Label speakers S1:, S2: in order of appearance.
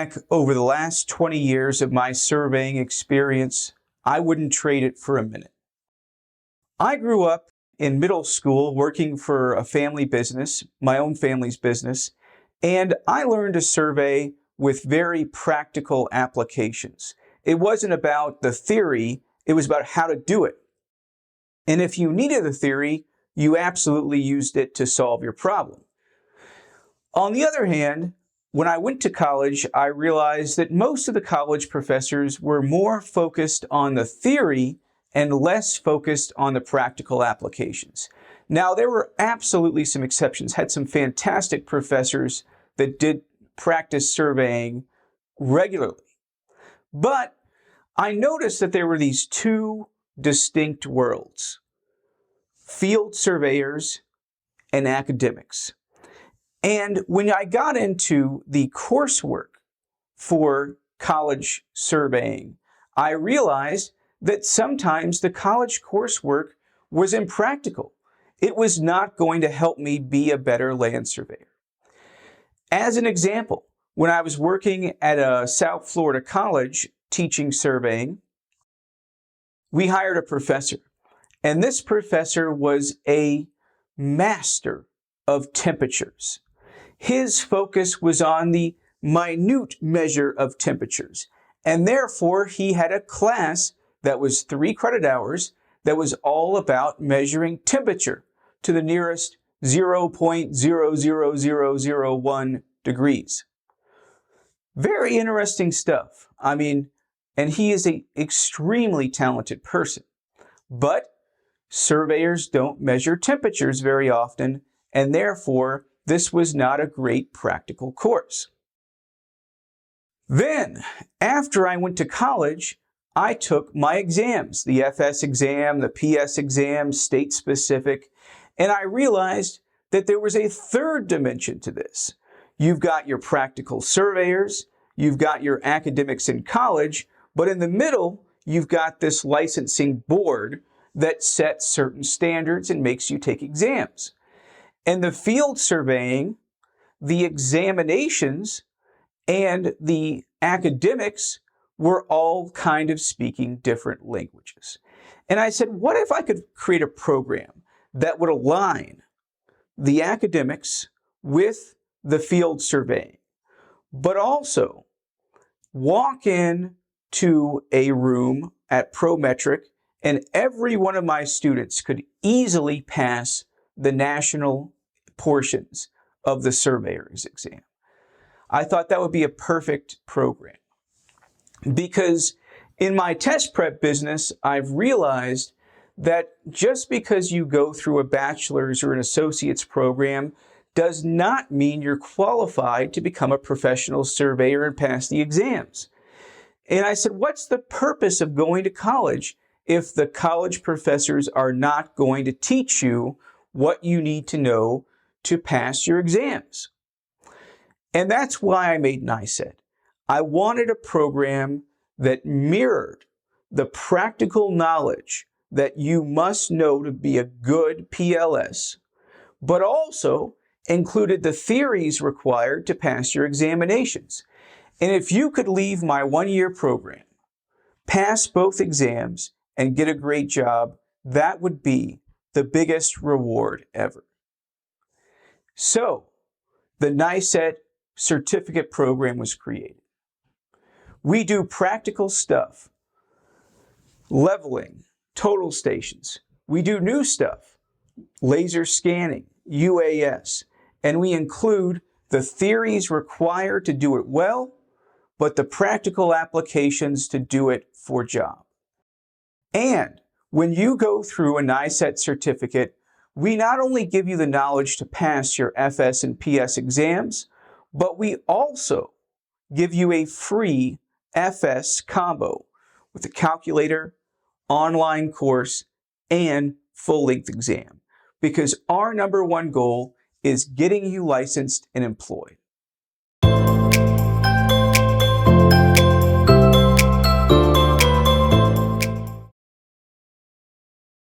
S1: back over the last 20 years of my surveying experience, I wouldn't trade it for a minute. I grew up in middle school working for a family business, my own family's business, and I learned to survey with very practical applications. It wasn't about the theory, it was about how to do it. And if you needed the theory, you absolutely used it to solve your problem. On the other hand, when I went to college, I realized that most of the college professors were more focused on the theory and less focused on the practical applications. Now, there were absolutely some exceptions. Had some fantastic professors that did practice surveying regularly. But I noticed that there were these two distinct worlds: field surveyors and academics. And when I got into the coursework for college surveying, I realized that sometimes the college coursework was impractical. It was not going to help me be a better land surveyor. As an example, when I was working at a South Florida college teaching surveying, we hired a professor. And this professor was a master of temperatures. His focus was on the minute measure of temperatures. And therefore, he had a class that was 3 credit hours that was all about measuring temperature to the nearest 0.00001 degrees. Very interesting stuff. And he is an extremely talented person. But surveyors don't measure temperatures very often, and therefore, this was not a great practical course. Then, after I went to college, I took my exams, the FS exam, the PS exam, state-specific, and I realized that there was a third dimension to this. You've got your practical surveyors, you've got your academics in college, but in the middle, you've got this licensing board that sets certain standards and makes you take exams. And the field surveying, the examinations, and the academics were all kind of speaking different languages. And I said, what if I could create a program that would align the academics with the field surveying, but also walk in to a room at Prometric and every one of my students could easily pass the national portions of the surveyor's exam. I thought that would be a perfect program because in my test prep business, I've realized that just because you go through a bachelor's or an associate's program does not mean you're qualified to become a professional surveyor and pass the exams. And I said, what's the purpose of going to college if the college professors are not going to teach you what you need to know to pass your exams? And that's why I made NICET. I wanted a program that mirrored the practical knowledge that you must know to be a good PLS, but also included the theories required to pass your examinations. And if you could leave my one-year program, pass both exams, and get a great job, that would be the biggest reward ever. So, the NICET certificate program was created. We do practical stuff, leveling, total stations. We do new stuff, laser scanning, UAS, and we include the theories required to do it well, but the practical applications to do it for job. And when you go through a NICET certificate, we not only give you the knowledge to pass your FS and PS exams, but we also give you a free FS combo with a calculator, online course, and full-length exam. Because our number one goal is getting you licensed and employed.